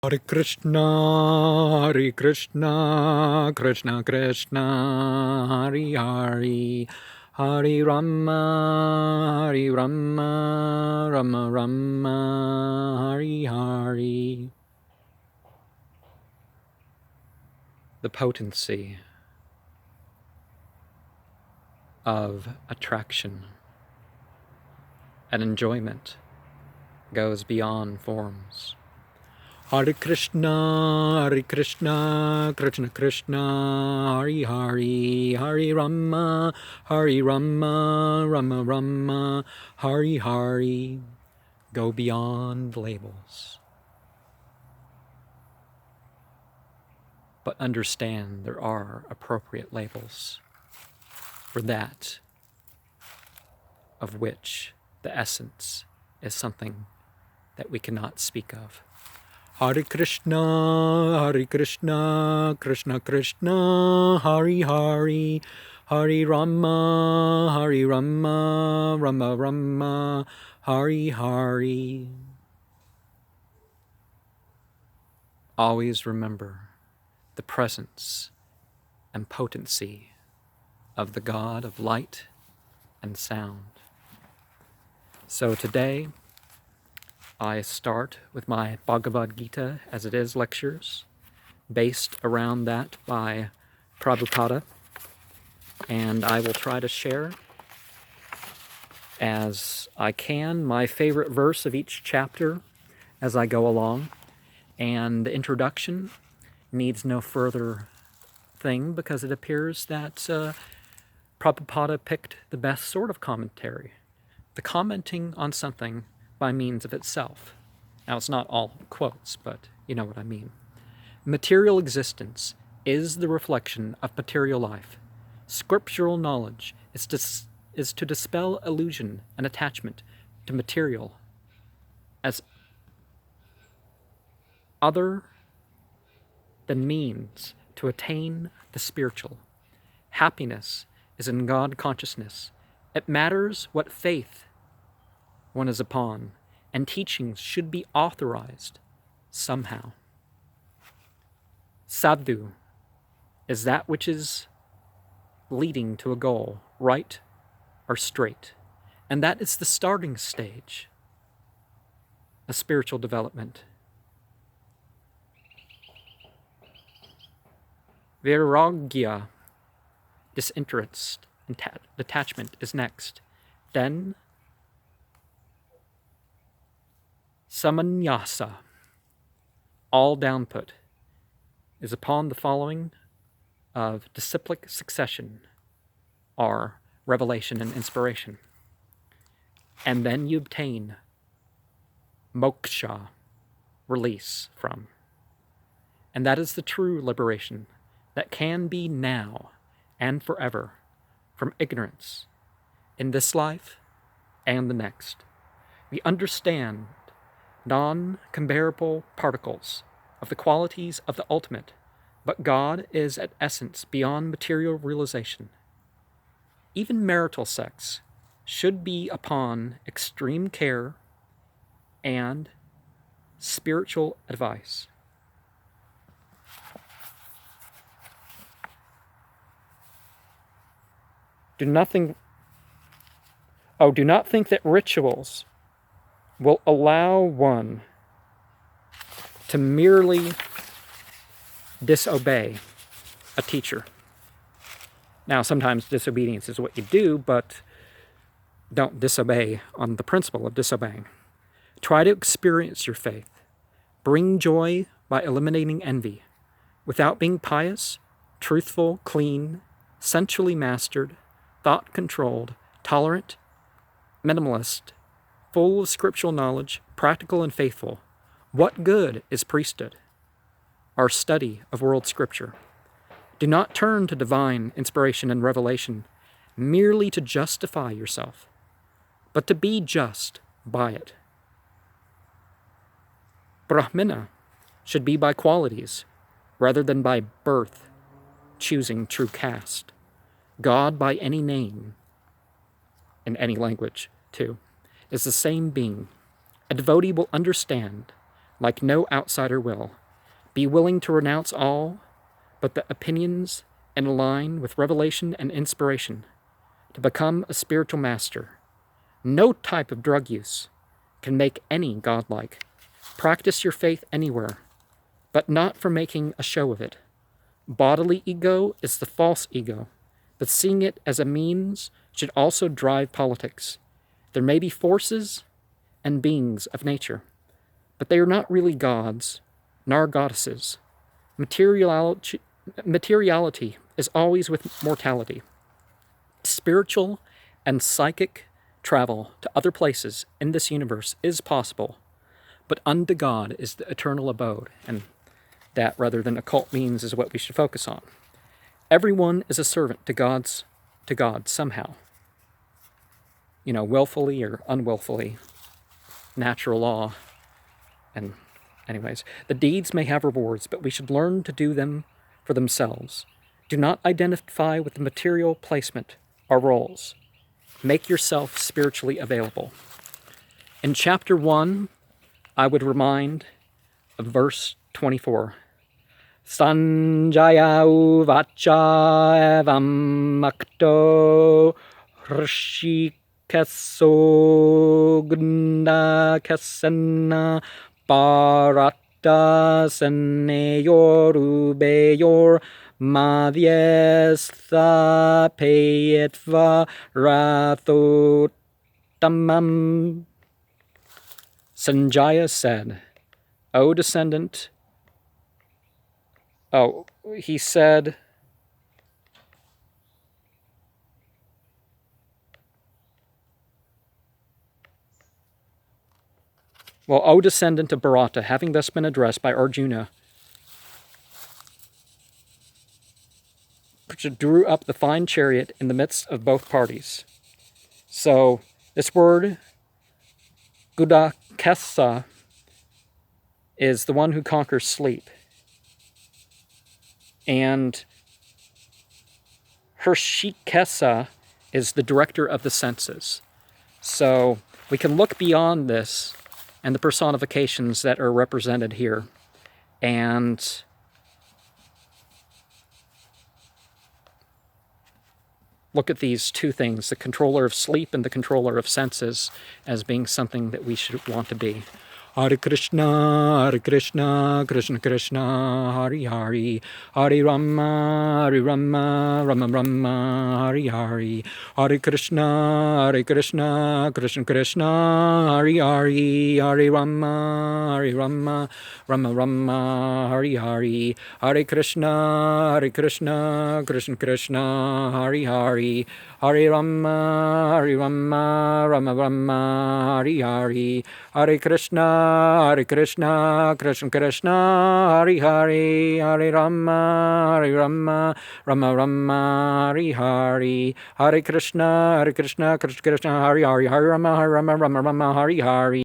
Hare Krishna, Krishna Krishna, Hare Hare, Hare Rama, Rama Rama, Hare Hare. The potency of attraction and enjoyment goes beyond forms. Hare Krishna, Krishna Krishna, Hare Hare, Hare Rama, Rama Rama, Hare Hare. Go beyond labels. But understand there are appropriate labels for that of which the essence is something that we cannot speak of. Hare Krishna, Krishna Krishna, Hare Hare, Hare Rama, Rama Rama, Hare Hare. Always remember the presence and potency of the God of light and sound. So today, I start with my Bhagavad Gita as it is lectures, based around that by Prabhupada, and I will try to share as I can my favorite verse of each chapter as I go along, and the introduction needs no further thing because it appears that Prabhupada picked the best sort of commentary, the commenting on something by means of itself. Now, it's not all quotes, but you know what I mean. Material existence is the reflection of material life. Scriptural knowledge is to dispel illusion and attachment to material as other than means to attain the spiritual. Happiness is in God consciousness. It matters what faith one is upon, and teachings should be authorized somehow. Sadhu is that which is leading to a goal, right or straight, and that is the starting stage of spiritual development. Vairagya, disinterest and detachment, is next. Then samanyasa, all downput, is upon the following of disciplic succession, are revelation and inspiration. And then you obtain moksha, release from. And that is the true liberation that can be now and forever from ignorance in this life and the next. We understand non-comparable particles of the qualities of the ultimate, but God is at essence beyond material realization. Even marital sex should be upon extreme care and spiritual advice. Do not think that rituals will allow one to merely disobey a teacher. Now, sometimes disobedience is what you do, but don't disobey on the principle of disobeying. Try to experience your faith. Bring joy by eliminating envy, without being pious, truthful, clean, sensually mastered, thought-controlled, tolerant, minimalist, full of scriptural knowledge, practical and faithful. What good is priesthood? Our study of world scripture. Do not turn to divine inspiration and revelation merely to justify yourself, but to be just by it. Brahmana should be by qualities rather than by birth, choosing true caste. God by any name, in any language too, is the same being. A devotee will understand like no outsider will. Be willing to renounce all but the opinions in line with revelation and inspiration, to become a spiritual master. No type of drug use can make any godlike. Practice your faith anywhere, but not for making a show of it. Bodily ego is the false ego, but seeing it as a means should also drive politics. There may be forces and beings of nature, but they are not really gods, nor goddesses. Materiality is always with mortality. Spiritual and psychic travel to other places in this universe is possible, but unto God is the eternal abode, and that, rather than occult means, is what we should focus on. Everyone is a servant to God somehow. Willfully or unwillfully. Natural law. And anyways, the deeds may have rewards, but we should learn to do them for themselves. Do not identify with the material placement or roles. Make yourself spiritually available. In chapter 1, I would remind of verse 24. Sanjaya uvacha evam makto rishikeso gunda kasena parata seneyorubeyor madhyestha payetva rathotamam. Sanjaya said, O descendant, he said, O descendant of Bharata, having thus been addressed by Arjuna, drew up the fine chariot in the midst of both parties. So this word, Gudakesa, is the one who conquers sleep. And Hrishikesa is the director of the senses. So we can look beyond this and the personifications that are represented here and look at these two things, the controller of sleep and the controller of senses, as being something that we should want to be. Hare Krishna, Krishna Krishna, Hare Hare, Hare Rama, Rama Rama, Hare Hare, Hare Krishna, Krishna Krishna, Hare Hare, Hare Rama, Rama Rama, Hare Hare, Hare Krishna, Krishna Krishna, Hare Hare, Hare Rama, Rama Rama, Hare Hare, Hare Krishna, Krishna Krishna, Hare Hare, Hare Rama, Rama Rama, Hare Hare, Hare Krishna Krishna, Hare Hare, Hare Rama, Rama Rama, Hare Hare.